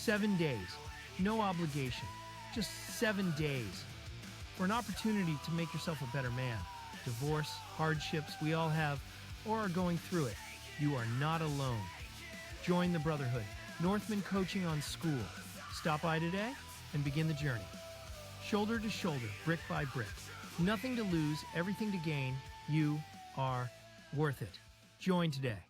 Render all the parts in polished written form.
7 days, no obligation, just 7 days for an opportunity to make yourself a better man. Divorce, hardships, we all have or are going through it. You are not alone. Join the Brotherhood, Northman Coaching on School. Stop by today and begin the journey. Shoulder to shoulder, brick by brick. Nothing to lose, everything to gain. You are worth it. Join today.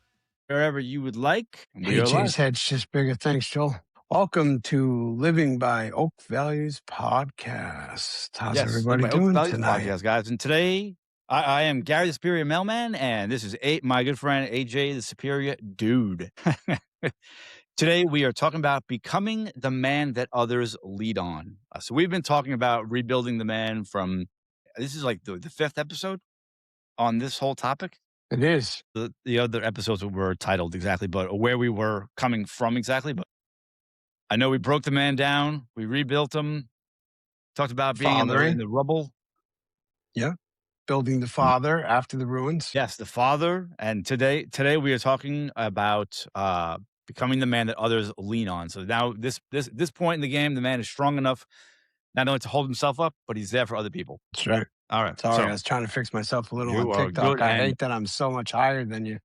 Wherever you would like. AJ's head's just bigger. Thanks, Joel. Welcome to Living by Oak Values Podcast. How's everybody doing tonight? Podcast, guys. And today, I am Gary the Superior Mailman, and this is my good friend AJ the Superior Dude. Today, we are talking about becoming the man that others lead on. So we've been talking about rebuilding the man from, this is like the fifth episode on this whole topic. It is. The other episodes were titled exactly, but where we were coming from exactly. But I know we broke the man down. We rebuilt him. Talked about being in the rubble. Yeah. Building the father after the ruins. Yes, the father. And today we are talking about becoming the man that others lean on. So now this point in the game, the man is strong enough not only to hold himself up, but he's there for other people. That's right. All right. Sorry, I was trying to fix myself a little on TikTok. I hate that I'm so much higher than you.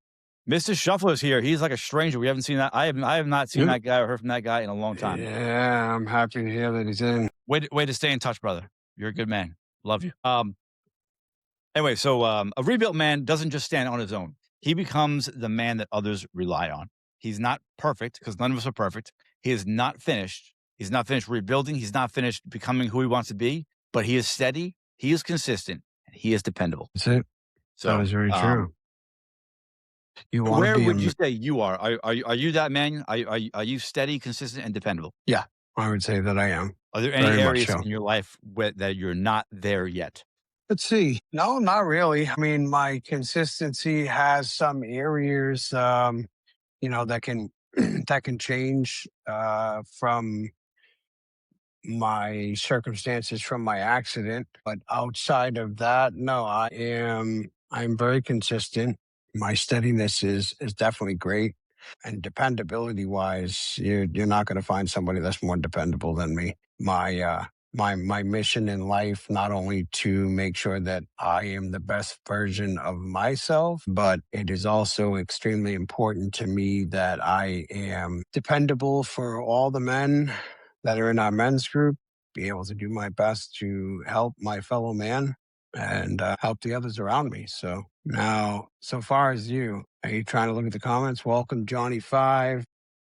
Mr. Shuffler is here. He's like a stranger. We haven't seen that. I have not seen that guy or heard from that guy in a long time. Yeah, I'm happy to hear that he's in. Way to stay in touch, brother. You're a good man. Love you. Anyway, so a rebuilt man doesn't just stand on his own. He becomes the man that others rely on. He's not perfect because none of us are perfect. He is not finished. He's not finished rebuilding. He's not finished becoming who he wants to be, but he is steady. He is consistent. And he is dependable. That's it. So that is very true. Where would you say you are? Are you that man? Are you steady, consistent, and dependable? Yeah, I would say that I am. Are there any areas in your life that you're not there yet? Let's see. No, not really. I mean, my consistency has some areas, that can that can change from my circumstances from my accident. But outside of that, no, I'm very consistent. My steadiness is definitely great. And dependability wise, you're not going to find somebody that's more dependable than me. My mission in life, not only to make sure that I am the best version of myself, but it is also extremely important to me that I am dependable for all the men that are in our men's group, be able to do my best to help my fellow man and help the others around me. So now, so far as you, are you trying to look at the comments? Welcome, Johnny 5.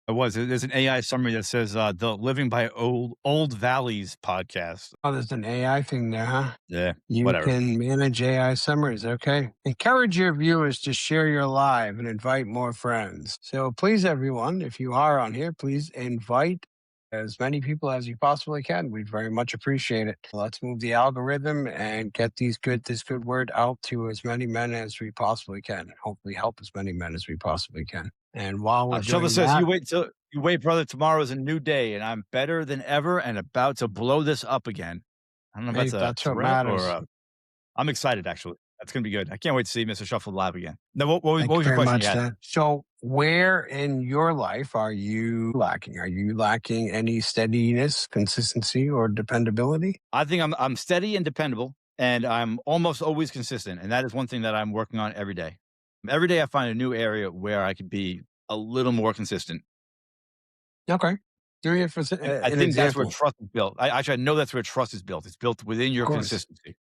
There's an AI summary that says the Living by Old Valleys podcast. Oh, there's an AI thing there, huh? Yeah, you can manage AI summaries. Okay. Encourage your viewers to share your live and invite more friends. So please, everyone, if you are on here, please invite as many people as you possibly can. We'd very much appreciate it. Let's move the algorithm and get this good word out to as many men as we possibly can. Hopefully help as many men as we possibly can. And while we're doing says, that, you wait, brother. Tomorrow is a new day, and I'm better than ever, and about to blow this up again. I don't know if that's what matters. I'm excited. Actually, that's gonna be good. I can't wait to see Mr. Shuffle live again. Now, what was your question? So, where in your life are you lacking? Are you lacking any steadiness, consistency, or dependability? I think I'm steady and dependable, and I'm almost always consistent, and that is one thing that I'm working on every day. Every day I find a new area where I could be a little more consistent. Okay. I think that's where trust is built. I know that's where trust is built. It's built within your consistency.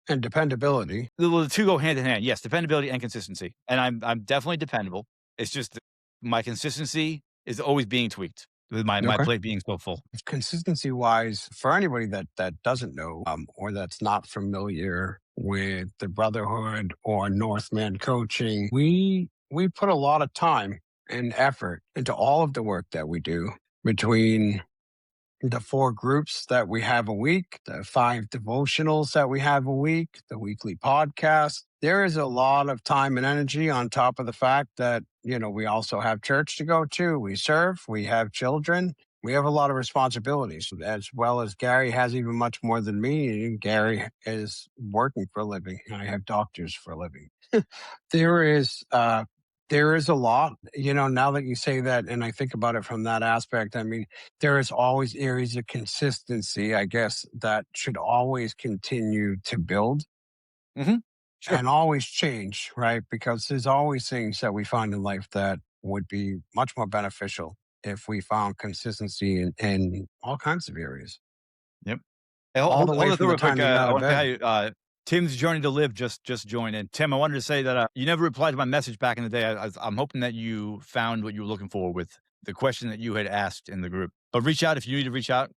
And dependability. The two go hand in hand. Yes, dependability and consistency. And I'm definitely dependable. It's just my consistency is always being tweaked with my plate being so full. Consistency wise, for anybody that doesn't know or that's not familiar with the Brotherhood or Northman coaching, we put a lot of time and effort into all of the work that we do between the 4 groups that we have a week, the 5 devotionals that we have a week, the weekly podcast. There is a lot of time and energy on top of the fact that, we also have church to go to. We serve, we have children. We have a lot of responsibilities, as well as Gary has even much more than me. Gary is working for a living. I have doctors for a living. There is There is a lot, now that you say that and I think about it from that aspect, I mean, there is always areas of consistency, I guess, that should always continue to build Hmm. Sure. and always change, right? Because there's always things that we find in life that would be much more beneficial if we found consistency in all kinds of areas, Yep. Hey, all the way hold the from thought the real quick. time you get out I of want to bed. tell you, Tim's journey to live just joined in. Tim, I wanted to say that you never replied to my message back in the day. I'm hoping that you found what you were looking for with the question that you had asked in the group. But reach out if you need to reach out.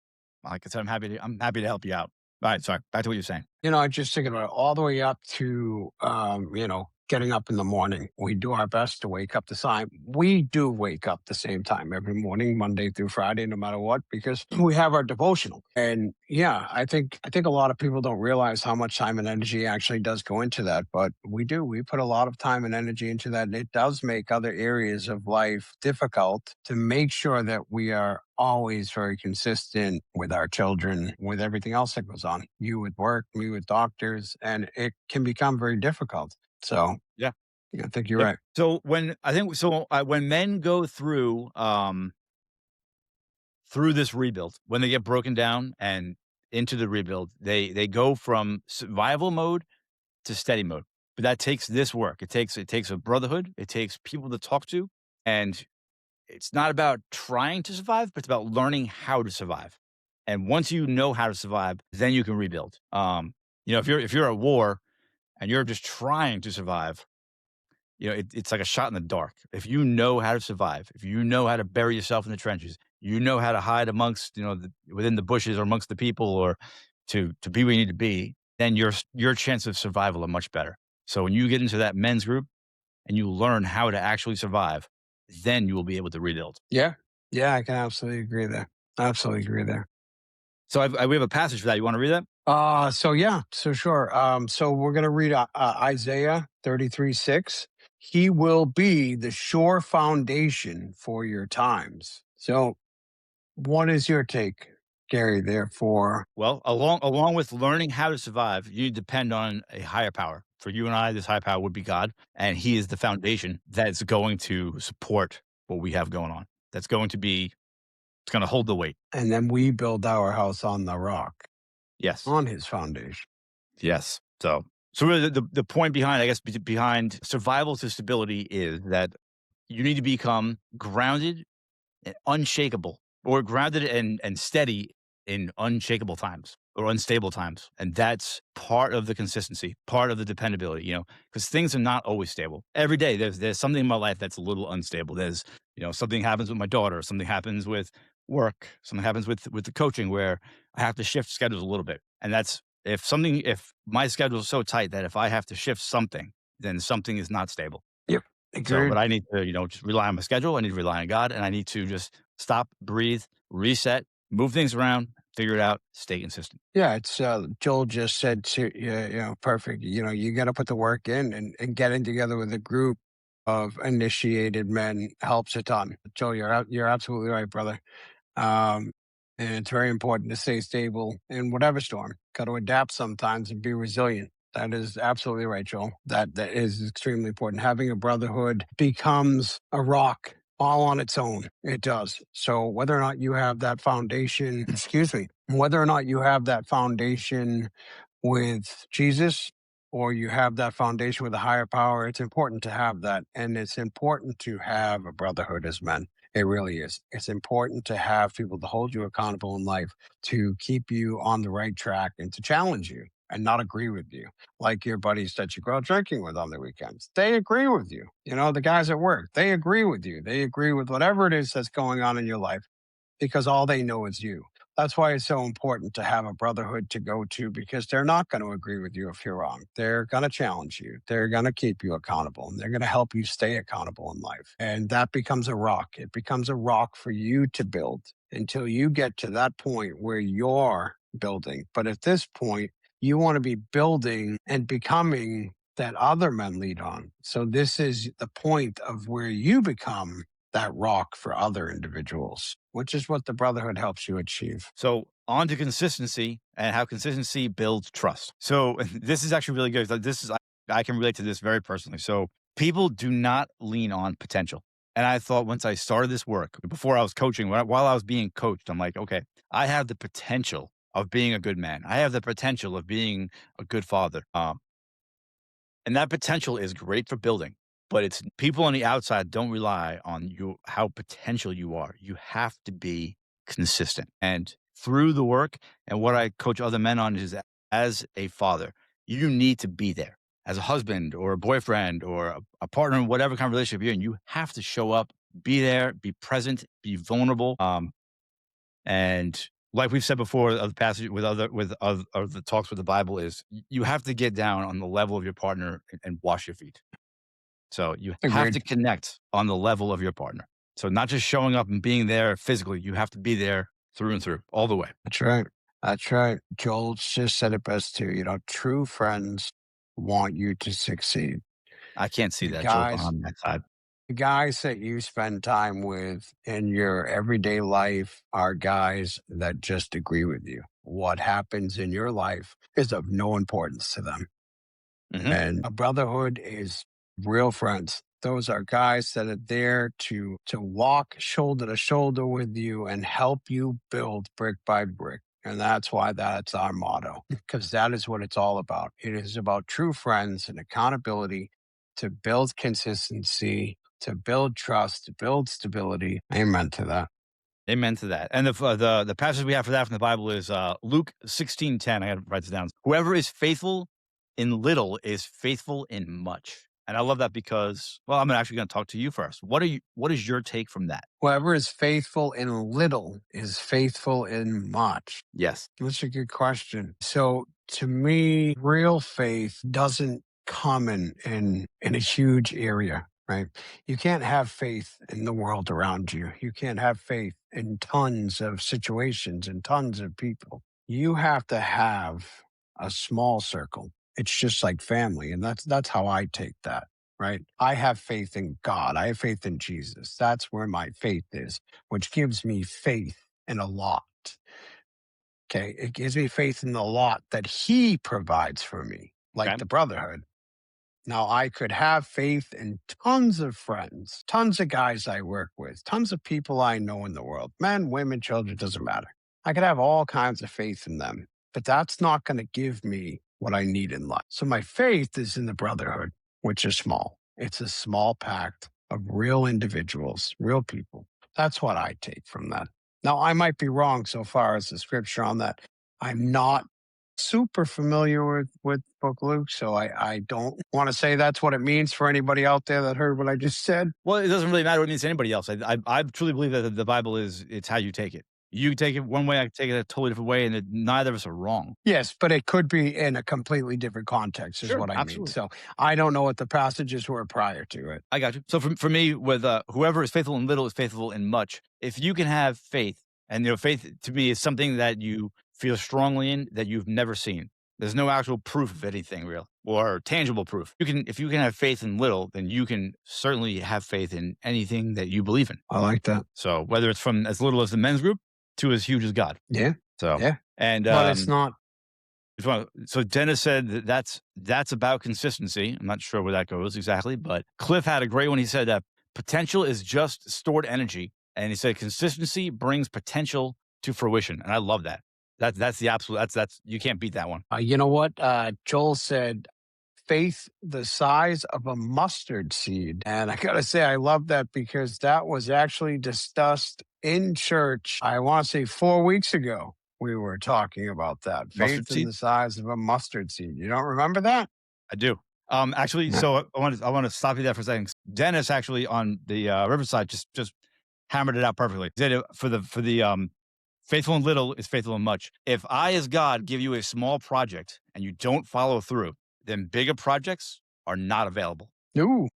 Like I said, I'm happy to help you out. All right, sorry. Back to what you're saying. I just thinking about it all the way up to, getting up in the morning. We do our best to wake up the same. We do wake up the same time every morning, Monday through Friday, no matter what, because we have our devotional. And yeah, I think a lot of people don't realize how much time and energy actually does go into that, but we do. We put a lot of time and energy into that. And it does make other areas of life difficult to make sure that we are always very consistent with our children, with everything else that goes on. You with work, me with doctors, and it can become very difficult. So Yeah. yeah, I think you're Yep. right. So when men go through this rebuild, when they get broken down and into the rebuild, they go from survival mode to steady mode. But that takes this work. It takes a brotherhood. It takes people to talk to, and it's not about trying to survive, but it's about learning how to survive. And once you know how to survive, then you can rebuild. If you're at war and you're just trying to survive, it's like a shot in the dark. If you know how to survive, if you know how to bury yourself in the trenches, you know how to hide amongst, within the bushes or amongst the people, or to be where you need to be, then your chance of survival are much better. So when you get into that men's group and you learn how to actually survive, then you will be able to rebuild. Yeah. Yeah, I can absolutely agree there. Absolutely agree there. So we have a passage for that. You want to read that? So yeah, so sure. So we're gonna read Isaiah 33:6. He will be the sure foundation for your times. So what is your take, Gary, there for Well, along with learning how to survive, you depend on a higher power. For you and I, this higher power would be God, and He is the foundation that's going to support what we have going on. It's going to hold the weight. and then we build our house on the rock, Yes, on his foundation. yes. So really, the point behind, I guess, behind survival to stability is that you need to become grounded and unshakable, or grounded and steady in unshakable times or unstable times. And that's part of the consistency, part of the dependability, because things are not always stable. Every day there's something in my life that's a little unstable. There's, something happens with my daughter, something happens with work, something happens with the coaching where I have to shift schedules a little bit. And that's if my schedule is so tight that if I have to shift something, then something is not stable. Yep. So, Agreed. but I need to, just rely on my schedule. I need to rely on God, and I need to just stop, breathe, reset, move things around, figure it out, stay consistent. Yeah, it's Joel just said to perfect. You got to put the work in, and getting together with a group of initiated men helps a ton. Joel, you're absolutely right, brother. Um, and it's very important to stay stable in whatever storm. Got to adapt sometimes and be resilient. That is absolutely right, Joel. That is extremely important. Having a brotherhood becomes a rock all on its own. It does. So whether or not you have that foundation, excuse me, whether or not you have that foundation with Jesus or you have that foundation with a higher power, it's important to have that. And it's important to have a brotherhood as men. It really is. It's important to have people to hold you accountable in life, to keep you on the right track and to challenge you and not agree with you. Like your buddies that you go out drinking with on the weekends. They agree with you. The guys at work, they agree with you. They agree with whatever it is that's going on in your life because all they know is you. That's why it's so important to have a brotherhood to go to because they're not going to agree with you if you're wrong. They're going to challenge you. They're going to keep you accountable and they're going to help you stay accountable in life. And that becomes a rock. It becomes a rock for you to build until you get to that point where you're building. But at this point, you want to be building and becoming that other men lead on. So this is the point of where you become that rock for other individuals, which is what the brotherhood helps you achieve. So on to consistency and how consistency builds trust. So this is actually really good. Like, I can relate to this very personally. So People do not lean on potential. And I thought once I started this work, before I was coaching, while I was being coached, I'm like, okay, I have the potential of being a good man. I have the potential of being a good father. And that potential is great for building, but it's people on the outside don't rely on you, how potential you are. You have to be consistent. And through the work and what I coach other men on is that as a father, you need to be there as a husband or a boyfriend or a partner in whatever kind of relationship you're in. You have to show up, be there, be present, be vulnerable. And like we've said before, of the passage with other the talks with the Bible is you have to get down on the level of your partner and wash your feet. So you have Agreed. to connect on the level of your partner. So not just showing up and being there physically, you have to be there through and through, all the way. That's right. That's right. Joel just said it best too. True friends want you to succeed. I can't see The that joke guys, on that side. the guys that you spend time with in your everyday life are guys that just agree with you. What happens in your life is of no importance to them. Hmm. And a brotherhood is real friends. Those are guys that are there to walk shoulder to shoulder with you and help you build brick by brick. And that's why that's our motto, because that is what it's all about. It is about true friends and accountability to build consistency, to build trust, to build stability. Amen to that. Amen to that. And the passage we have for that from the Bible is Luke 16:10. I got to write this down. Whoever is faithful in little is faithful in much. And I love that because, well, I'm actually going to talk to you first. What is your take from that? Whoever is faithful in little is faithful in much. Yes. That's a good question. So to me, real faith doesn't come in a huge area, right? You can't have faith in the world around you. You can't have faith in tons of situations and tons of people. You have to have a small circle. It's just like family. And that's how I take that. Right. I have faith in God. I have faith in Jesus. That's where my faith is, which gives me faith in a lot. Okay. It gives me faith in the lot that he provides for me, like Okay. the brotherhood. Now, I could have faith in tons of friends, tons of guys I work with, tons of people I know in the world, men, women, children, doesn't matter. I could have all kinds of faith in them, but that's not going to give me what I need in life. So my faith is in the brotherhood, which is small. It's a small pact of real individuals, real people. That's what I take from that. Now, I might be wrong so far as the scripture on that. I'm not super familiar with book Luke, so I don't want to say that's what it means for anybody out there that heard what I just said. Well, it doesn't really matter what it means to anybody else. I truly believe that the Bible it's how you take it. You take it one way, I take it a totally different way, and neither of us are wrong. Yes, but it could be in a completely different context, is Sure, what I mean. absolutely. So I don't know what the passages were prior to it. I got you. So for me, with whoever is faithful in little is faithful in much. If you can have faith, and faith to me is something that you feel strongly in that you've never seen. There's no actual proof of anything real or tangible proof. If you can have faith in little, then you can certainly have faith in anything that you believe in. I like that. So whether it's from as little as the men's group to as huge as God. Yeah, So yeah. and But it's not. so Dennis said that's about consistency. I'm not sure where that goes exactly, but Cliff had a great one. He said that potential is just stored energy, and he said consistency brings potential to fruition, and I love that. That's the absolute. That's you can't beat that one. You know what? Joel said, faith the size of a mustard seed. And I got to say, I love that because that was actually discussed in church. I want to say 4 weeks ago, we were talking about that. Mustard Faith in seed. the size of a mustard seed. You don't remember that? I do. Actually, Yeah. so I want to stop you there for a second. Dennis actually on the Riverside just hammered it out perfectly. He said for the faithful in little is faithful in much. If I, as God, give you a small project and you don't follow through, then bigger projects are not available. Ooh,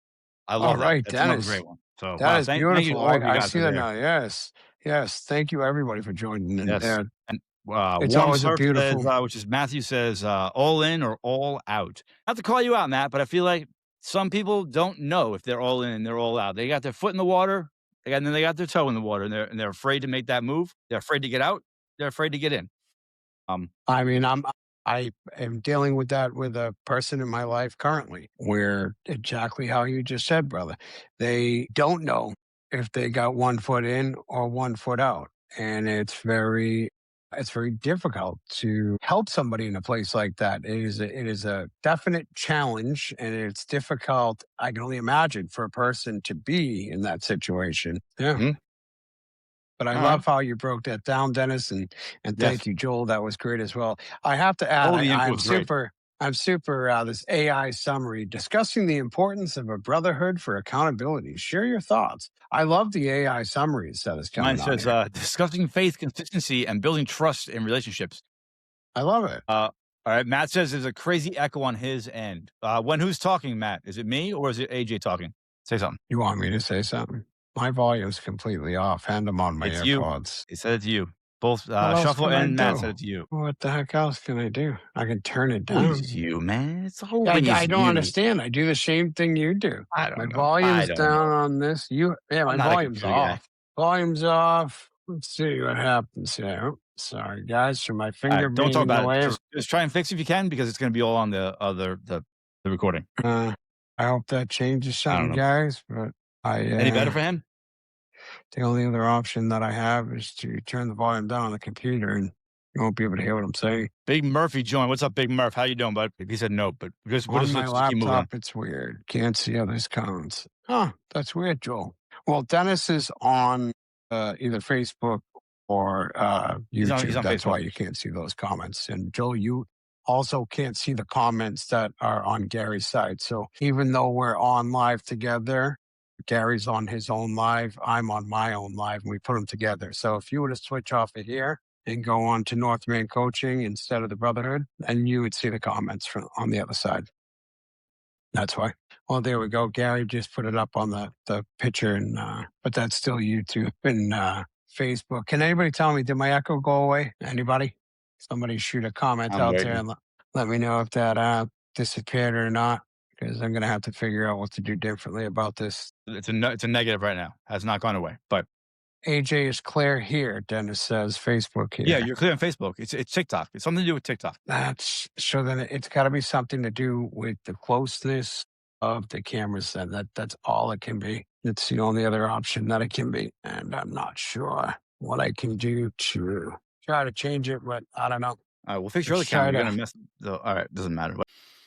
I all love that. right, That's another Dennis. great one. So That wow, is thank you beautiful. to all of you I guys see for that there. now. Yes. Yes. Thank you, everybody, for joining in Yes. there. And It's Warm always a Surf says, beautiful. which is Matthew says, all in or all out. Not to call you out, Matt, but I feel like some people don't know if they're all in and they're all out. They got their foot in the water, and then they got their toe in the water, and they're afraid to make that move. They're afraid to get out. They're afraid to get in. I mean, I am dealing with that with a person in my life currently, where exactly how you just said, brother, they don't know if they got 1 foot in or 1 foot out. And it's very difficult to help somebody in a place like that. It is a definite challenge, and it's difficult. I can only imagine for a person to be in that situation. Yeah. Mhm. But I All right. love how you broke that down, Dennis, and Yes. thank you, Joel. That was great as well. I have to add, All the input was great. I'm super. This AI summary discussing the importance of a brotherhood for accountability. Share your thoughts. I love the AI summaries that is Mine coming on says, here. discussing faith, consistency, and building trust in relationships. I love it. All right. Matt says there's a crazy echo on his end. When who's talking, Matt? Is it me or is it AJ talking? Say something. You want me to say something? My volume's completely off, and I'm on my It's you. AirPods. He said it's you. Both What else Shuffle can I and Matt said do? it's you. What the heck else can I do? I can turn it down. Always you, man. It's always I don't you. understand. I do the same thing you do. I My don't know. I volume's don't down know. on this. Yeah, I'm my not a volume's computer guy. off. Volume's off. Let's see what happens here. Sorry, guys, for my All finger right, don't talk being in the about it. way. Just try and fix it if you can because it's going to be all on the recording. I hope that changes I don't something, know. guys. But Any better for him? the only other option that I have is to turn the volume down on the computer, and you won't be able to hear what I'm saying. Big Murphy joined. What's up, Big Murph? How you doing, bud? He said no, but On my let's keep moving on. laptop, it's weird. Can't see others' comments. Huh, that's weird, Joel. Well, Dennis is on either Facebook or He's YouTube. on That's Facebook. why you can't see those comments. And Joel, you also can't see the comments that are on Gary's side. So even though we're on live together, Gary's on his own live, I'm on my own live, and we put them together. So if you were to switch off of here and go on to Northman Coaching instead of the Brotherhood, then you would see the comments from on the other side. That's why. Well, there we go. Gary just put it up on the picture, and but that's still YouTube and Facebook. Can anybody tell me, did my echo go away? Anybody? Somebody shoot a comment I'm out there waiting. and let me know if that disappeared or not, because I'm gonna have to figure out what to do differently about this. It's a negative right now. Has not gone away. But AJ is clear here. Dennis says Facebook here. yeah, you're clear on Facebook. It's TikTok. It's something to do with TikTok. That's so then it's got to be something to do with the closeness of the cameras. Then that's all it can be. It's the only other option that it can be, and I'm not sure what I can do to try to change it, but I don't know. All right, we'll fix your other Let's try camera. You're to- gonna mess. All right, doesn't matter. But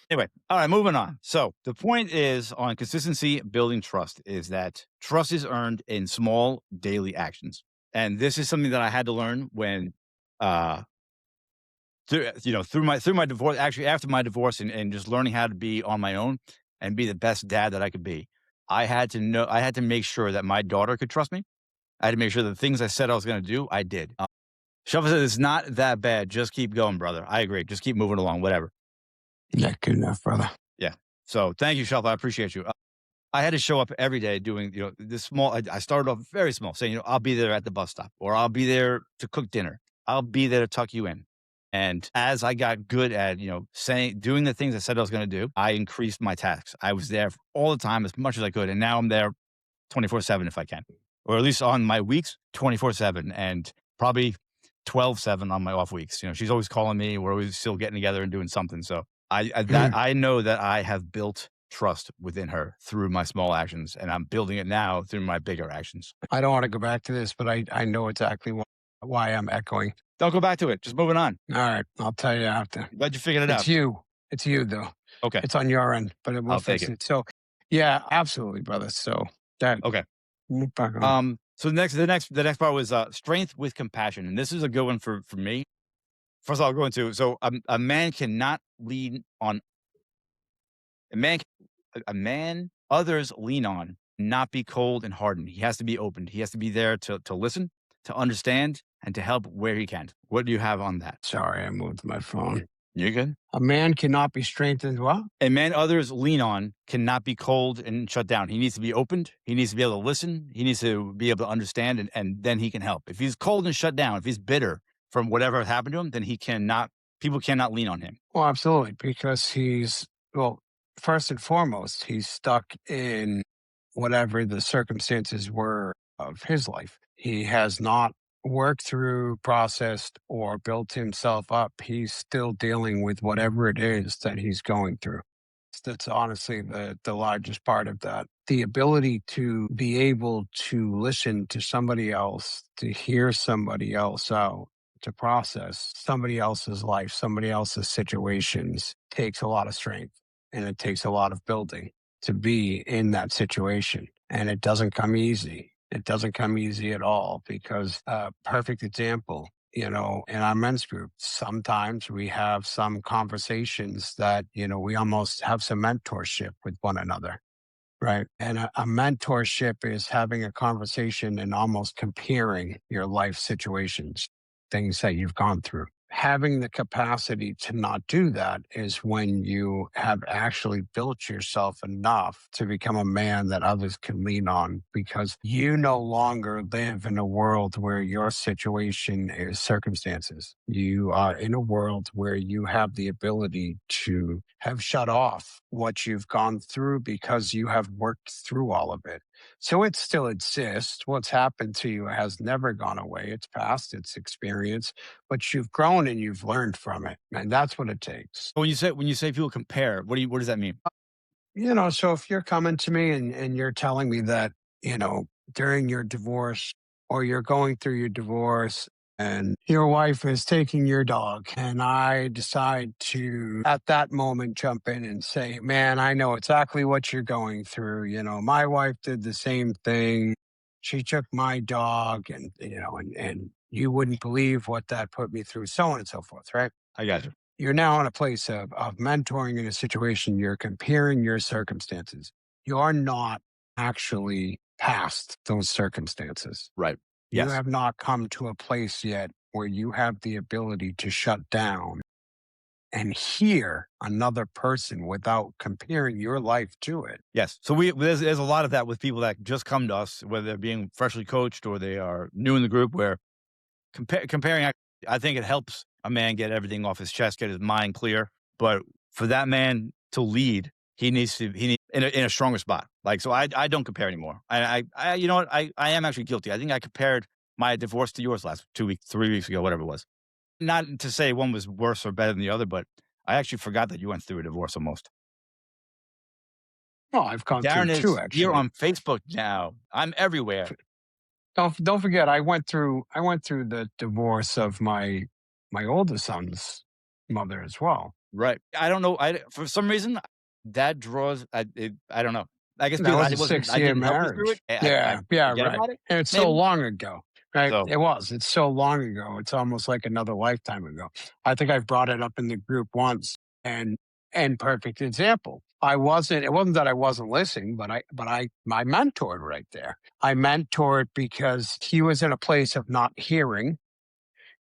anyway, all right, moving on. So the point is on consistency, building trust is that trust is earned in small daily actions, and this is something that I had to learn when, through my divorce. Actually, after my divorce and just learning how to be on my own and be the best dad that I could be, I had to make sure that my daughter could trust me. I had to make sure that the things I said I was going to do, I did. Shuffle said it's not that bad. Just keep going, brother. I agree. Just keep moving along. Whatever. Yeah, good enough, brother. Yeah. So thank you, Shuffle. I appreciate you. I had to show up every day doing, this small. I started off very small, saying, I'll be there at the bus stop, or I'll be there to cook dinner. I'll be there to tuck you in. And as I got good at, doing the things I said I was going to do, I increased my tasks. I was there all the time as much as I could. And now I'm there 24/7 if I can, or at least on my weeks, 24/7, and probably 12/7 on my off weeks. She's always calling me. We're always still getting together and doing something. So I know that I have built trust within her through my small actions, and I'm building it now through my bigger actions. I don't want to go back to this, but I know exactly why I'm echoing. Don't go back to it. Just moving on. All right, I'll tell you after. Glad you figured it out. It's you though. Okay. It's on your end, but it will I'll fix take it. it. So yeah, absolutely, brother. So that Okay. move back on. So the next part was strength with compassion, and this is a good one for me. First of all, I'll go into so a man cannot lean on a man others lean on, not be cold and hardened. He has to be open. He has to be there to listen, to understand, and to help where he can. What do you have on that? Sorry, I moved my phone. You're good. A man cannot be strengthened. What? A man others lean on cannot be cold and shut down. He needs to be opened. He needs to be able to listen. He needs to be able to understand, and then he can help. If he's cold and shut down, if he's bitter from whatever happened to him, then people cannot lean on him. Well, absolutely, because first and foremost, he's stuck in whatever the circumstances were of his life. He has not worked through, processed, or built himself up, he's still dealing with whatever it is that he's going through. That's honestly the largest part of that. The ability to be able to listen to somebody else, to hear somebody else out, to process somebody else's life, somebody else's situations takes a lot of strength, and it takes a lot of building to be in that situation. And it doesn't come easy. It doesn't come easy at all because perfect example, in our men's group, sometimes we have some conversations that, we almost have some mentorship with one another. Right. And a mentorship is having a conversation and almost comparing your life situations, things that you've gone through. Having the capacity to not do that is when you have actually built yourself enough to become a man that others can lean on because you no longer live in a world where your situation is circumstances. You are in a world where you have the ability to have shut off what you've gone through because you have worked through all of it. So it still exists. What's happened to you has never gone away. It's past, it's experience, but you've grown and you've learned from it. And that's what it takes. When you say people compare, what does that mean? So if you're coming to me and you're telling me that, during your divorce or you're going through your divorce and your wife is taking your dog, and I decide to, at that moment, jump in and say, man, I know exactly what you're going through. My wife did the same thing. She took my dog and you wouldn't believe what that put me through, so on and so forth, right? I got you. You're now in a place of mentoring in a situation. You're comparing your circumstances. You're not actually past those circumstances. Right. You Yes. have not come to a place yet where you have the ability to shut down and hear another person without comparing your life to it. Yes. So there's a lot of that with people that just come to us, whether they're being freshly coached or they are new in the group, where comparing, I think it helps a man get everything off his chest, get his mind clear. But for that man to lead, he needs in a stronger spot. Like, so I don't compare anymore. I you know what? I am actually guilty. I think I compared my divorce to yours last 2 weeks, 3 weeks ago, whatever it was. Not to say one was worse or better than the other, but I actually forgot that you went through a divorce almost. Oh, I've gone through Darren two is here actually. on Facebook now. I'm everywhere. Don't forget, I went through the divorce of my oldest son's mother as well. Right. I don't know. For some reason that draws. I don't know. I guess That because was a I 6-year didn't help you through it. marriage. I Yeah, forget right. about it. And it's so Maybe. long ago, right? So It's so long ago. It's almost like another lifetime ago. I think I've brought it up in the group once and perfect example. It wasn't that I wasn't listening, but I mentored right there. I mentored because he was in a place of not hearing.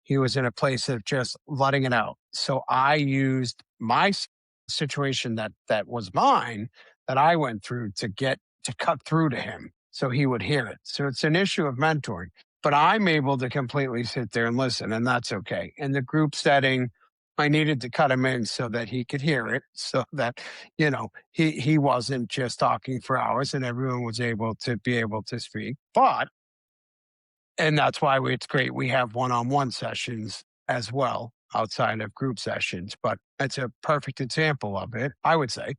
He was in a place of just letting it out. So I used my situation that was mine, that I went through, to cut through to him so he would hear it. So it's an issue of mentoring, but I'm able to completely sit there and listen, and that's okay. In the group setting, I needed to cut him in so that he could hear it, so that he wasn't just talking for hours, and everyone was able to speak. But and that's why it's great we have one-on-one sessions as well outside of group sessions. But it's a perfect example of it, I would say.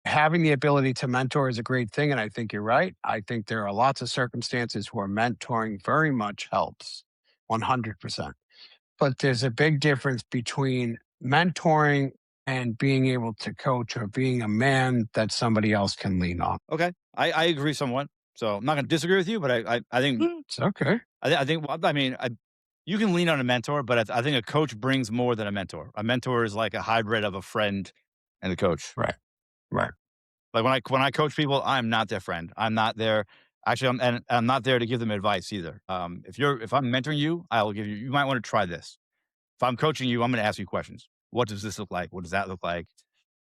Having the ability to mentor is a great thing. And I think you're right. I think there are lots of circumstances where mentoring very much helps 100%. But there's a big difference between mentoring and being able to coach or being a man that somebody else can lean on. okay, I agree somewhat. So I'm not going to disagree with you, but I think It's okay. I think well, I mean you can lean on a mentor, but I think a coach brings more than a mentor. A mentor is like a hybrid of a friend and a coach. Right. Right. Like when I coach people, I'm not their friend. I'm not there. Actually, I'm not there to give them advice either. If I'm mentoring you, I'll give you. You might want to try this. If I'm coaching you, I'm going to ask you questions. What does this look like? What does that look like?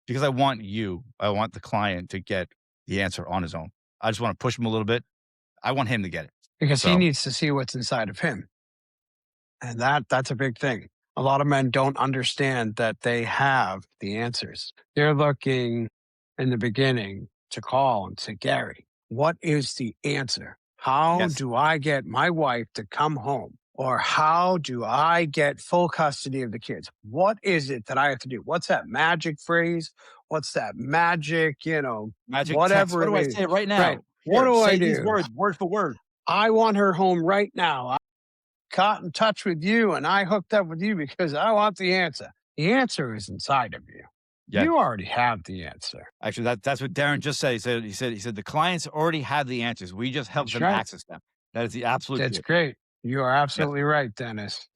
Because I want the client to get the answer on his own. I just want to push him a little bit. I want him to get it. Because he So needs to see what's inside of him. And that's a big thing. A lot of men don't understand that they have the answers. They're looking in the beginning to call and say, Gary, what is the answer? How yes, do I get my wife to come home? Or how do I get full custody of the kids? What is it that I have to do? What's that magic phrase? What's that magic, Magic text. whatever What it do I is? say right Right. now? What Here, do I say these do? words word for word. I want her home right now. I got in touch with you and I hooked up with you because I want the answer. The answer is inside of you. Yes. You already have the answer. Actually, that's what Darren just said. He said the clients already have the answers. We just help That's them right. access them. That is the absolute That's truth. great. You are Yes. absolutely right, Dennis.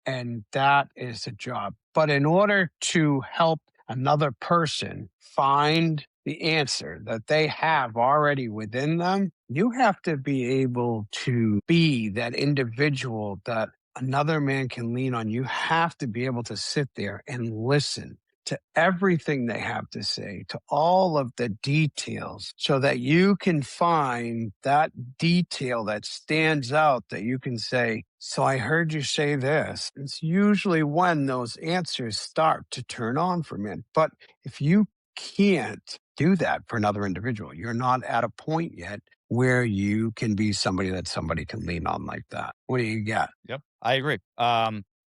And that is the job. But in order to help another person find the answer that they have already within them, you have to be able to be that individual that another man can lean on. You have to be able to sit there and listen to everything they have to say, to all of the details, so that you can find that detail that stands out that you can say, so I heard you say this. It's usually when those answers start to turn on for men. But if you can't do that for another individual, you're not at a point yet where you can be somebody that somebody can lean on like that. What do you got? Yep, I agree.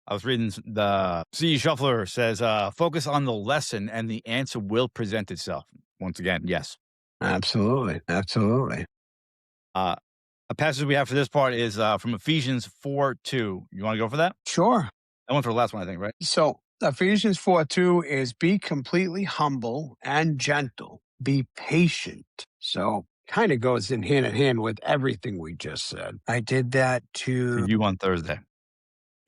I was reading the C. Shuffler says, focus on the lesson and the answer will present itself. Once again, yes. Absolutely. Absolutely. A passage we have for this part is from Ephesians 4:2. You want to go for that? Sure. I went for the last one, I think, right? So Ephesians 4:2 is be completely humble and gentle, be patient. So kind of goes in hand with everything we just said. I did that For to you on Thursday.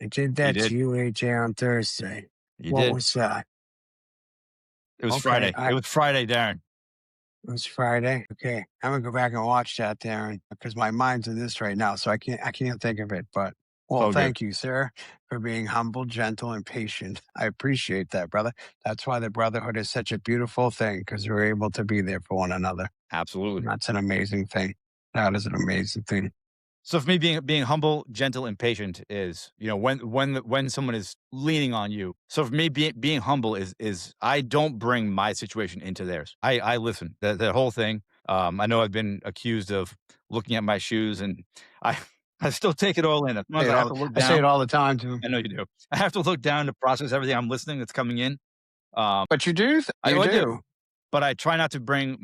I did You that did. to you, AJ, on Thursday. You What did. was that? It was Okay, Friday. It was Friday, Darren. it was Friday. Okay, I'm gonna go back and watch that, Darren, because my mind's in this right now, so I can't think of it. But well, So good. thank you, sir, for being humble, gentle, and patient. I appreciate that, brother. That's why the brotherhood is such a beautiful thing, because we're able to be there for one another. Absolutely. And that's an amazing thing. That is an amazing thing. So for me, being humble, gentle, and patient is, when someone is leaning on you. So for me, being humble is I don't bring my situation into theirs. I listen. The whole thing. I know I've been accused of looking at my shoes, and I I still take it all in. As long as I have to look I say it down, all the time too. I know you do. I have to look down to process everything I'm listening that's coming in. But you do, you I do. do. But I try not to bring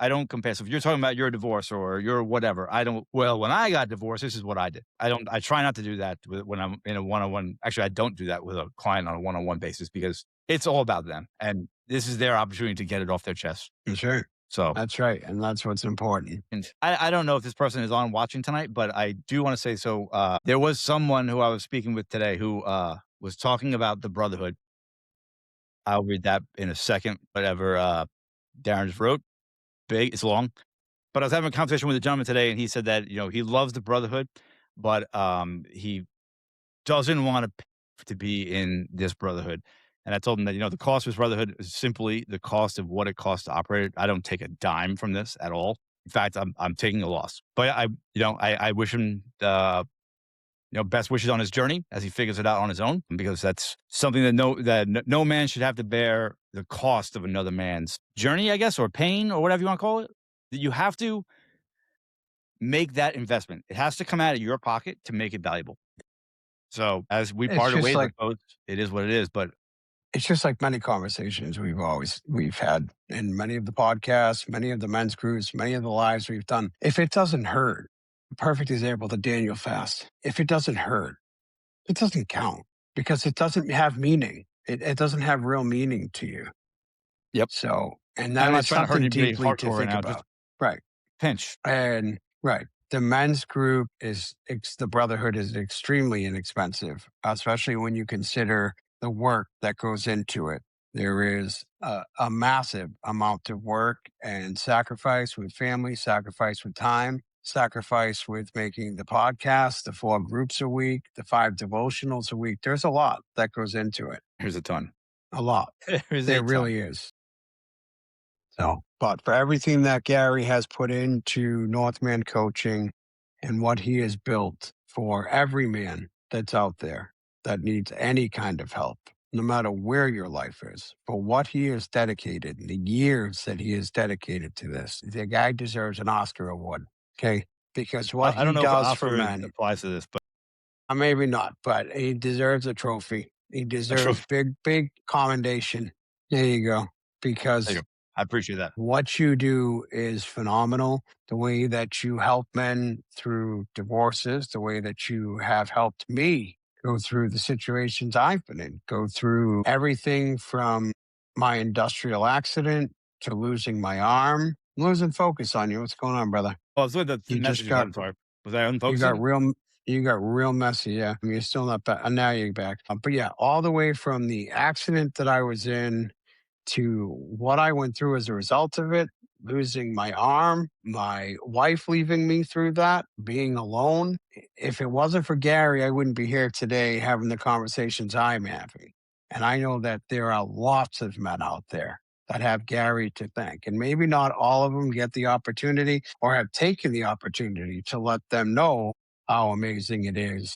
I don't compare. So if you're talking about your divorce or your whatever, I don't. Well, when I got divorced, this is what I did. I try not to do that when I'm in a one-on-one. Actually, I don't do that with a client on a one-on-one basis because it's all about them, and this is their opportunity to get it off their chest. Sure. So, That's right. And that's what's important. and I don't know if this person is on watching tonight, but I do want to say so. There was someone who I was speaking with today who was talking about the Brotherhood. I'll read that in a second. Whatever Darren just wrote. Big. It's long. But I was having a conversation with a gentleman today, and he said that, he loves the Brotherhood, but, he doesn't wanna pay to be in this Brotherhood. And I told him that, the cost of this Brotherhood is simply the cost of what it costs to operate it. I don't take a dime from this at all. In fact, I'm taking a loss. But I wish him, best wishes on his journey as he figures it out on his own, because that's something that no man should have to bear the cost of another man's journey, I guess, or pain or whatever you wanna call it. You have to make that investment. It has to come out of your pocket to make it valuable. So as we It's parted just ways, I like suppose it is what it is. But it's just like many conversations we've had in many of the podcasts, many of the men's groups, many of the lives we've done. If it doesn't hurt, perfect example, the Daniel fast. If it doesn't hurt, it doesn't count because it doesn't have meaning. It doesn't have real meaning to you. yep, So, and I'm that not is trying to hurt something anybody deeply to hardcore right think now. Just about. Right. pinch. And right. The men's group the Brotherhood is extremely inexpensive, especially when you consider the work that goes into it. There is a massive amount of work and sacrifice with family, sacrifice with time, sacrifice with making the podcast, the 4 groups a week, the 5 devotionals a week. There's a lot that goes into it. Here's a ton. A lot. Here's There a ton. really is. So, but for everything that Gary has put into Northman coaching and what he has built for every man that's out there that needs any kind of help, no matter where your life is, for what he has dedicated, the years that he has dedicated to this, the guy deserves an Oscar award. Okay. Because what I he don't know if does for Oscar men, applies to this, but Maybe not, but he deserves a trophy. He A deserves trophy. big commendation. There you go. There you Because go. I appreciate that. what you do is phenomenal. The way that you help men through divorces, the way that you have helped me go through the situations I've been in, go through everything from my industrial accident to losing my arm. I'm losing focus on you. What's going on, brother? Oh, it's with the You just messages. got I'm sorry. Was I you got unfocusing? real you got real messy. Yeah, I mean, you're still not back. Now you're back. But yeah, all the way from the accident that I was in to what I went through as a result of it, losing my arm, my wife leaving me through that, being alone. If it wasn't for Gary, I wouldn't be here today having the conversations I'm having. And I know that there are lots of men out there that have Gary to thank. And maybe not all of them get the opportunity or have taken the opportunity to let them know how amazing it is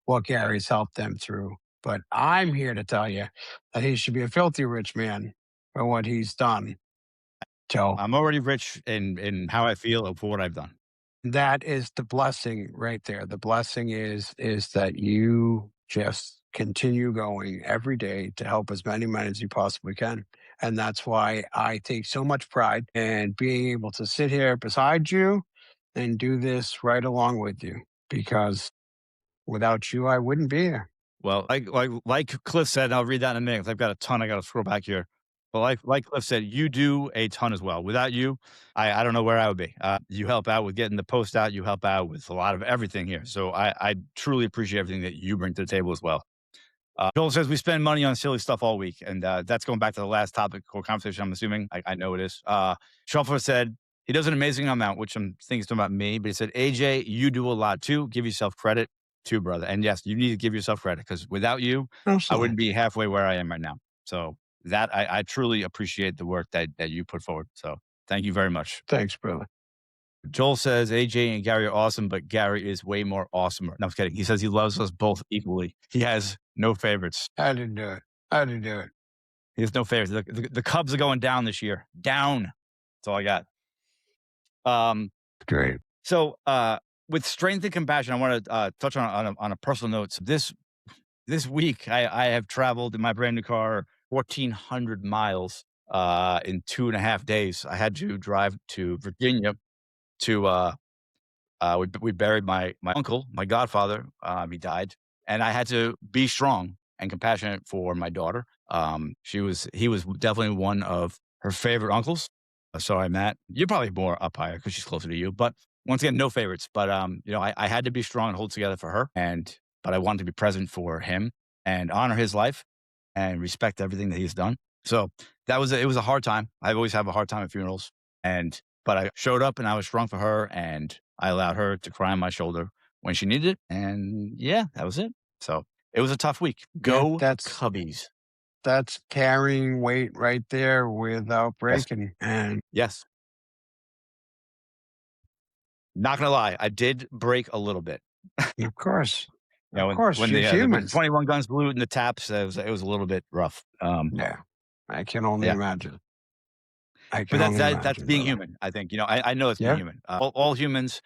what Gary's helped them through. But I'm here to tell you that he should be a filthy rich man for what he's done. So I'm already rich in how I feel for what I've done. that is the blessing right there. The blessing is that you just continue going every day to help as many men as you possibly can. And that's why I take so much pride in being able to sit here beside you and do this right along with you because without you, I wouldn't be here. Well, like Cliff said, and I'll read that in a minute 'cause I've got a ton. I got to scroll back here. But like Cliff said, you do a ton as well. Without you, I don't know where I would be. You help out with getting the post out. You help out with a lot of everything here. So I truly appreciate everything that you bring to the table as well. Joel says we spend money on silly stuff all week, and that's going back to the last topic or conversation. I'm assuming I know it is. Shuffler said he does an amazing amount, which I'm thinking is talking about me. But he said, AJ, you do a lot too. Give yourself credit too, brother. And yes, you need to give yourself credit because without you, I Absolutely. wouldn't be halfway where I am right now. So that I truly appreciate the work that you put forward. So thank you very much. Thanks, brother. Joel says AJ and Gary are awesome, but Gary is way more awesomer. No, I'm kidding. He says he loves us both equally. He has no favorites. I didn't do it. I didn't do it. He has no favorites. The Cubs are going down this year. Down. That's all I got. Um, Great. so with strength and compassion, I want to touch on a personal note. So this week, I have traveled in my brand new car 1,400 miles in 2.5 days. I had to drive to Virginia to we buried my uncle, my godfather. He died, and I had to be strong and compassionate for my daughter. He was definitely one of her favorite uncles. So I'm at you're probably more up higher because she's closer to you. But once again, no favorites. But I had to be strong and hold together for her, but I wanted to be present for him and honor his life and respect everything that he's done. So it was a hard time. I always have a hard time at funerals, but I showed up and I was strong for her, and I allowed her to cry on my shoulder when she needed it. And yeah, that was it. So it was a tough week. Yeah, Go that's Cubbies. that's carrying weight right there without Yes. breaking. And Yes. Not gonna lie, I did break a little bit. of course, When you're when human. 21 guns blew in the taps, it was a little bit rough. Yeah, I can only Yeah. imagine. I But can only that's imagine, being brother. human. I think I know it's being Yeah, human. All humans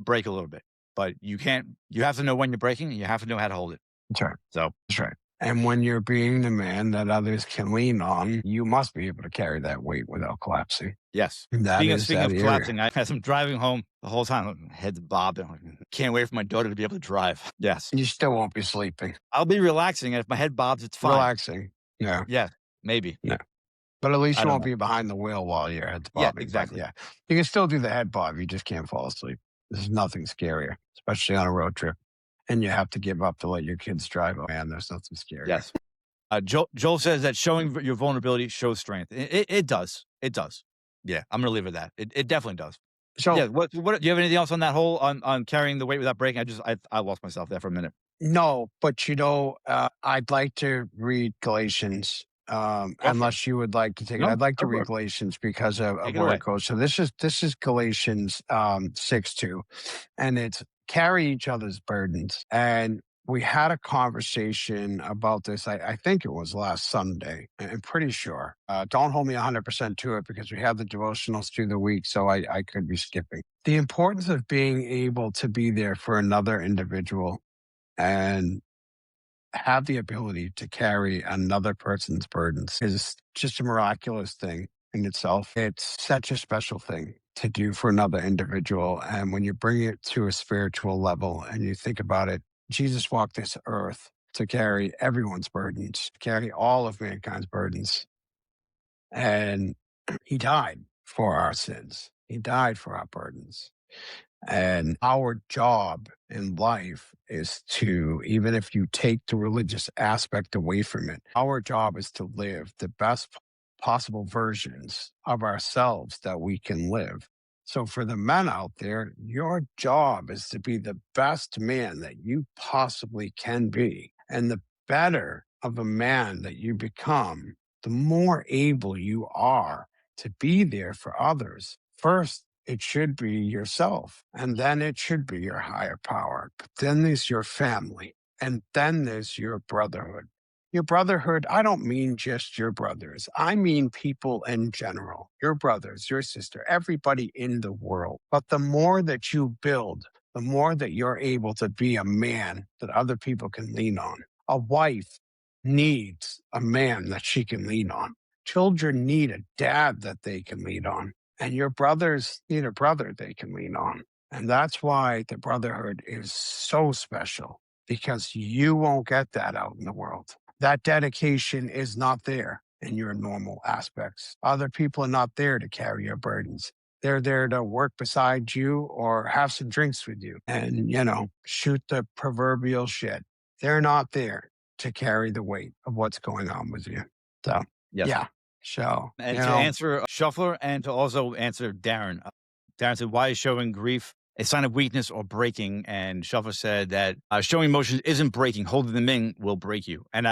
break a little bit, but you have to know when you're breaking, and you have to know how to hold it. that's right. So That's right. And when you're being the man that others can lean on, you must be able to carry that weight without collapsing. yes. That Speaking of is speaking that of area. collapsing, as I'm driving home the whole time, head's bobbing. Can't wait for my daughter to be able to drive. Yes, You still won't be sleeping, I'll be relaxing, and if my head bobs, it's fine. relaxing. Yeah, Yeah, maybe. no. But at least I you don't won't know. be behind the wheel while your head's Yeah, bobbing. But exactly. yeah, you can still do the head bob. You just can't fall asleep. There's nothing scarier, especially on a road trip. And you have to give up to let your kids drive. Oh, man, there's nothing scarier. Yes. Joel says that showing your vulnerability shows strength. It does. It does. Yeah, I'm gonna leave it at that. It definitely does. So, Yeah. What? Do you have anything else on that whole on carrying the weight without breaking? I lost myself there for a minute. no, but I'd like to read Galatians. Go for it. Unless you would like to take it, No, I'd like to go for read it. Galatians because of Take it where away. it goes. So this is Galatians 6:2, and it's carry each other's burdens. And we had a conversation about this. I think it was last Sunday. I'm pretty sure. Don't hold me 100% to it because we have the devotionals through the week, so I could be skipping. The importance of being able to be there for another individual and have the ability to carry another person's burdens is just a miraculous thing in itself. It's such a special thing to do for another individual. And when you bring it to a spiritual level and you think about it, Jesus walked this earth to carry everyone's burdens, carry all of mankind's burdens. And he died for our sins. He died for our burdens. And our job in life is to, even if you take the religious aspect away from it, our job is to live the best possible versions of ourselves that we can live. So, for the men out there, your job is to be the best man that you possibly can be. And the better of a man that you become, the more able you are to be there for others. First, it should be yourself, and then it should be your higher power. But then there's your family, and then there's your brotherhood. Your brotherhood, I don't mean just your brothers. I mean people in general, your brothers, your sister, everybody in the world. But the more that you build, the more that you're able to be a man that other people can lean on. A wife needs a man that she can lean on. Children need a dad that they can lean on. And your brothers need a brother they can lean on. And that's why the brotherhood is so special, because you won't get that out in the world. That dedication is not there in your normal aspects. Other people are not there to carry your burdens. They're there to work beside you or have some drinks with you and, shoot the proverbial shit. They're not there to carry the weight of what's going on with you. So, Yes. yeah. So, And to answer Shuffler and to also answer Darren, Darren said, why is showing grief a sign of weakness or breaking? And Shuffler said that showing emotions isn't breaking. Holding them in will break you. And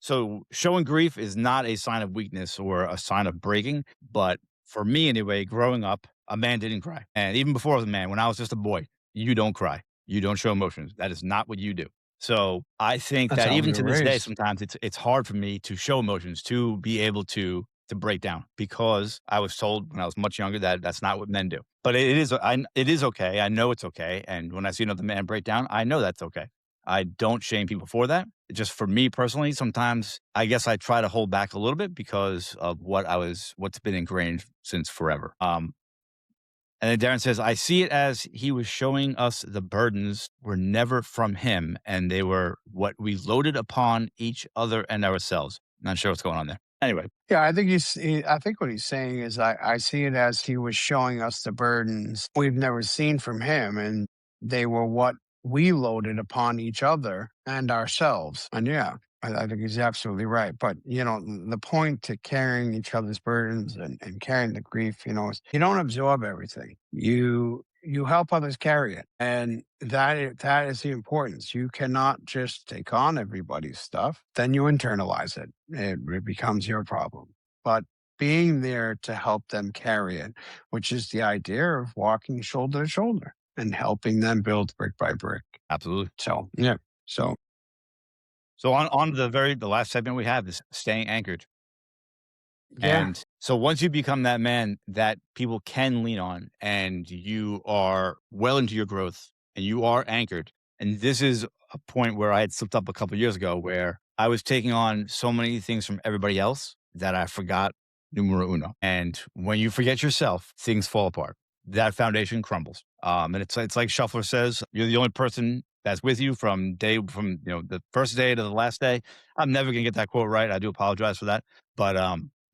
so showing grief is not a sign of weakness or a sign of breaking. But for me anyway, growing up, a man didn't cry. And even before I was a man, when I was just a boy, you don't cry. You don't show emotions. That is not what you do. So I think that's that how we even were to this day, raised. sometimes it's hard for me to show emotions, to be able to break down, because I was told when I was much younger that that's not what men do. But it is okay. I know it's okay. And when I see another man break down, I know that's okay. I don't shame people for that. Just for me personally, sometimes I guess I try to hold back a little bit because of what's been ingrained since forever. And then Darren says, I see it as he was showing us the burdens were never from him, and they were what we loaded upon each other and ourselves. Not sure what's going on there. Anyway. Yeah, I think what he's saying is I see it as he was showing us the burdens we've never seen from him, and they were what we loaded upon each other and ourselves. And yeah, I think he's absolutely right. But the point to carrying each other's burdens and carrying the grief, is you don't absorb everything. You help others carry it, and that is the importance. You cannot just take on everybody's stuff, then you internalize it. It becomes your problem. But being there to help them carry it, which is the idea of walking shoulder to shoulder and helping them build brick by brick. Absolutely. So yeah. So On to the last segment we have is staying anchored. yeah. And so once you become that man that people can lean on, and you are well into your growth and you are anchored, and this is a point where I had slipped up a couple of years ago, where I was taking on so many things from everybody else that I forgot numero uno. And when you forget yourself, things fall apart. That foundation crumbles. And it's like Shuffler says, you're the only person that's with you from the first day to the last day. I'm never gonna get that quote right. I do apologize for that. But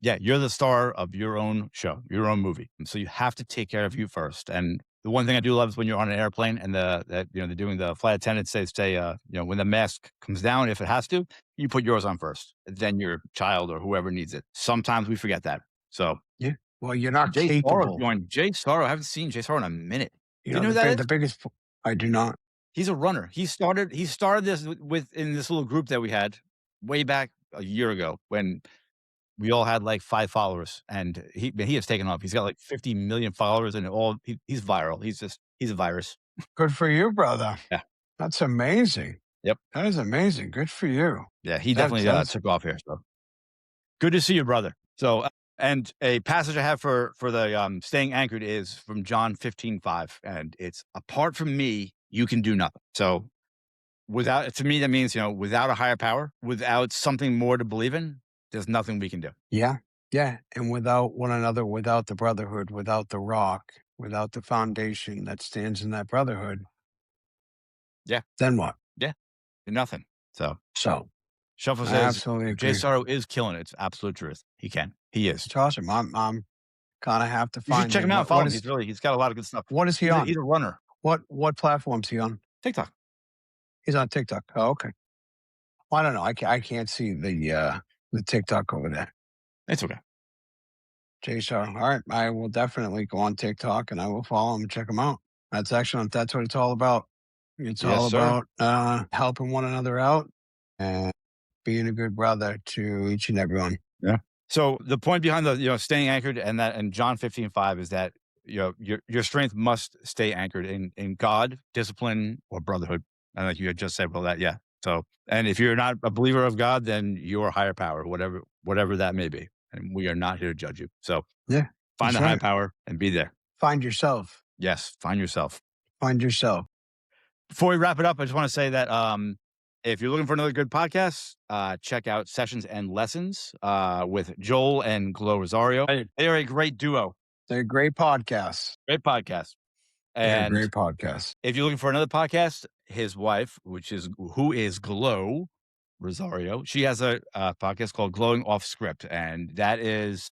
yeah, you're the star of your own show, your own movie. And so you have to take care of you first. And the one thing I do love is when you're on an airplane and they're doing the flight attendants say, when the mask comes down, if it has to, you put yours on first, then your child or whoever needs it. Sometimes we forget that. So Yeah. Well, you're not Jay Sorrow capable. joined. Jay Sorrow, I haven't seen Jay Sorrow in a minute. Do you know who the, that the is? biggest. I do not. He's a runner. He started this in this little group that we had way back a year ago when we all had like 5 followers, and he has taken off. He's got like 50 million followers, and he's viral. He's a virus. Good for you, brother. Yeah. That's amazing. Yep. That is amazing. Good for you. Yeah, he That's definitely took off here. So good to see you, brother. So and a passage I have for the staying anchored is from John 15:5, and it's apart from me, you can do nothing. So without, to me, that means, without a higher power, without something more to believe in, there's nothing we can do. Yeah. Yeah. And without one another, without the brotherhood, without the rock, without the foundation that stands in that brotherhood, Yeah. then what? Yeah. Nothing. So So Shuffle I says absolutely Jay agree. Sorrow is killing it. It's absolute truth. He can. He is. It's awesome. I'm kind of have to You should find check him him. out and What follow him. is He's got a lot of good stuff. what is he He's on? a runner. What platform's he on? TikTok. He's on TikTok. Oh, okay. Well, I don't know. I can't see the TikTok over there. It's okay. Jay Shaw. All right. I will definitely go on TikTok and I will follow him and check him out. That's excellent. That's what it's all about. It's Yes, all sir. about helping one another out and being a good brother to each and everyone. Yeah. So the point behind the staying anchored and John 15:5 is that your strength must stay anchored in God, discipline, or brotherhood. And like you had just said, well, that yeah. So and if you're not a believer of God, then you're a higher power, whatever that may be. And we are not here to judge you. So Yeah. find That's a high right. power and be there. Find yourself. Yes, find yourself. Find yourself. Before we wrap it up, I just want to say that if you're looking for another good podcast, check out Sessions and Lessons with Joel and Glow Rosario. They are a great duo. They're great podcasts. Great podcast. They're And great podcasts. if you're looking for another podcast, his wife, who is Glow Rosario, she has a podcast called Glowing Off Script, and that is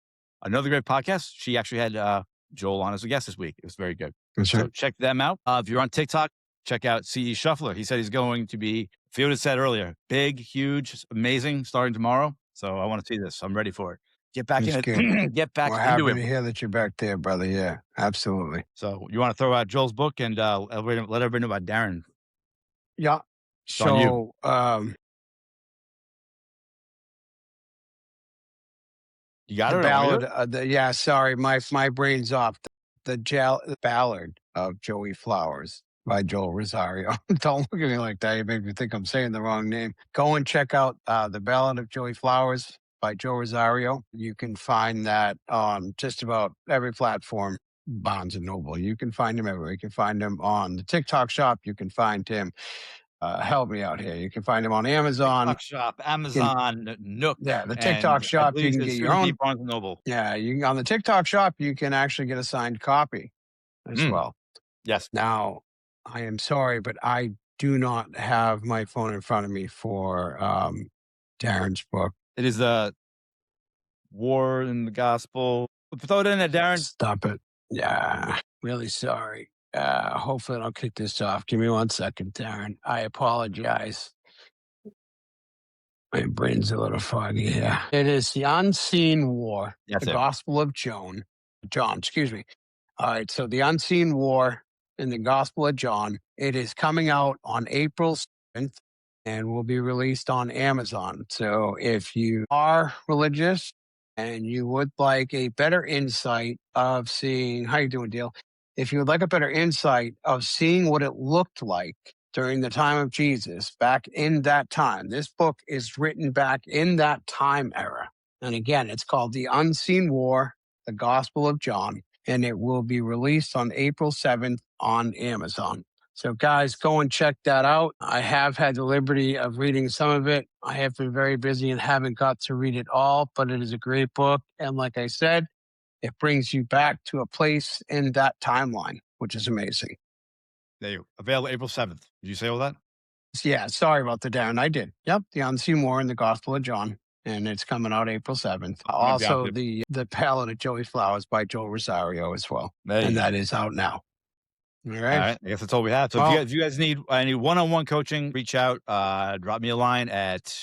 another great podcast. She actually had Joel on as a guest this week. It was very good. That's So right. check them out. If you're on TikTok, check out CE Shuffler. He said he's going to be, Fiona said earlier, big, huge, amazing, starting tomorrow. So I want to see this. I'm ready for it. Get back That's in good. it. Get back We're into happy to it. hear that you're back there, brother. Yeah, absolutely. So you want to throw out Joel's book and let everybody know about Darren. Yeah. on you. So You got the it? ballad, yeah, sorry, my brain's off. The ballad of Joey Flowers by Joel Rosario. Don't look at me like that. You make me think I'm saying the wrong name. Go and check out the ballad of Joey Flowers by Joe Rosario. You can find that on just about every platform. Barnes and Noble. You can find him everywhere. You can find him on the TikTok shop. You can find him. Help me out here. You can find him on Amazon. TikTok shop, Amazon, Nook. Yeah, the TikTok and shop, I you believe can it's get soon your to be own. Barnes and Noble. Yeah, on the TikTok shop, you can actually get a signed copy as well. Yes. Now, I am sorry, but I do not have my phone in front of me for Darren's book. It is the War in the Gospel. Throw it in there, Darren. Stop it. Yeah, really sorry. Hopefully, I don't kick this off. Give me 1 second, Darren. I apologize. My brain's a little foggy here. It is The Unseen War, That's the it. Gospel of John. Excuse me. All right, so The Unseen War in the Gospel of John. It is coming out on April 7th and will be released on Amazon. So if you are religious and you would like a better insight of seeing, how you doing, Deal? If you would like a better insight of seeing what it looked like during the time of Jesus, back in that time, this book is written back in that time era. And again, it's called The Unseen War, the Gospel of John, and it will be released on April 7th on Amazon. So, guys, go and check that out. I have had the liberty of reading some of it. I have been very busy and haven't got to read it all, but it is a great book. And like I said, it brings you back to a place in that timeline, which is amazing. There you go. Available April 7th. Did you say all that? Yeah, sorry about the Darren. I did. Yep, The Unseen War in the Gospel of John, and it's coming out April 7th. Also, the Ballad of Joey Flowers by Joel Rosario as well, and that is out now. All right. All right. I guess that's all we have. So if you guys need any one-on-one coaching, reach out, drop me a line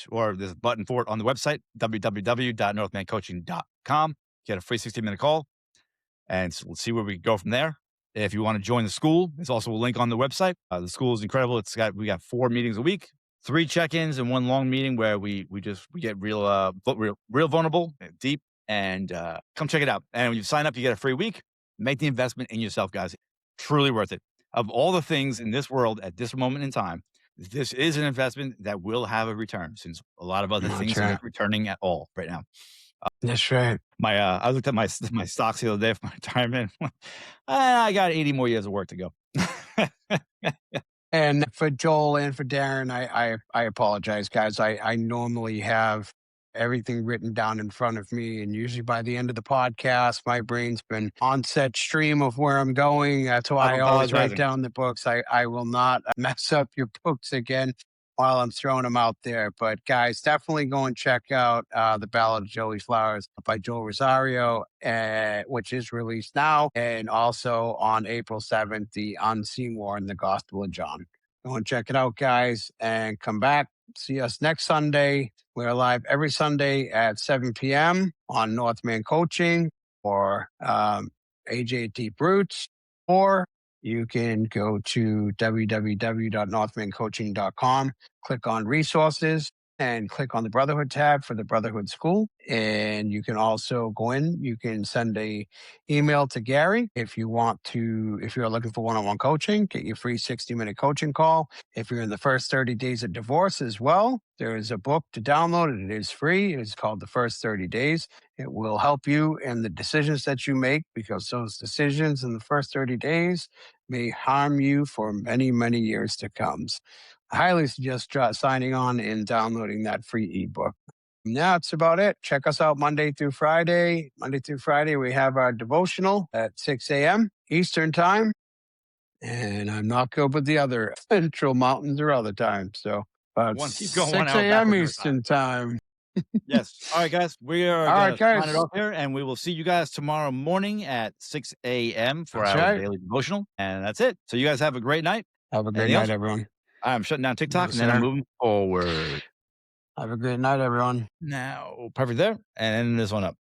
or there's a button for it on the website, www.northmancoaching.com. Get a free 60-minute call, and we'll see where we go from there. If you want to join the school, there's also a link on the website. The school is incredible. We got 4 meetings a week, 3 check-ins, and 1 long meeting where we get real vulnerable, deep, and come check it out. And when you sign up, you get a free week. Make the investment in yourself, guys. Truly worth it. Of all the things in this world at this moment in time, this is an investment that will have a return, since a lot of other things are not returning at all right now. That's right. I looked at my stocks the other day for my retirement. I got 80 more years of work to go. And for Joel and for Darren, I apologize, guys. I normally have everything written down in front of me, and usually by the end of the podcast, my brain's been on set stream of where I'm going. That's I'm why I always write apologizing. down the books. I will not mess up your books again while I'm throwing them out there. But guys, definitely go and check out The Ballad of Joey Flowers by Joel Rosario, which is released now. And also on April 7th, The Unseen War in the Gospel of John. Go and check it out, guys, and come back. See us next Sunday. We're live every Sunday at 7 p.m. on Northman Coaching or AJT Brutes, or you can go to www.northmancoaching.com, click on resources, and click on the Brotherhood tab for the Brotherhood School. And you can also go in, you can send a email to Gary if you're looking for one-on-one coaching, get your free 60-minute coaching call. If you're in the first 30 days of divorce as well, there is a book to download and it is free. It is called The First 30 Days. It will help you in the decisions that you make, because those decisions in the first 30 days may harm you for many, many years to come. I highly suggest signing on and downloading that free ebook. Now that's about it. Check us out Monday through Friday. Monday through Friday, we have our devotional at 6 a.m. Eastern Time. And I'm not good with the other Central Mountains or other times. So Keep going 1 6 hour a.m. backwards every time. Eastern Time. Yes. All right, guys. We are All going right, to sign guys. it off here, and we will see you guys tomorrow morning at 6 a.m. for That's our right. daily devotional. And that's it. So you guys have a great night. Have a great Anything night, else? everyone. I'm shutting down TikTok, Yes, and then I'm sir. moving forward. Have a great night, everyone. Now, perfect there. And ending this one up.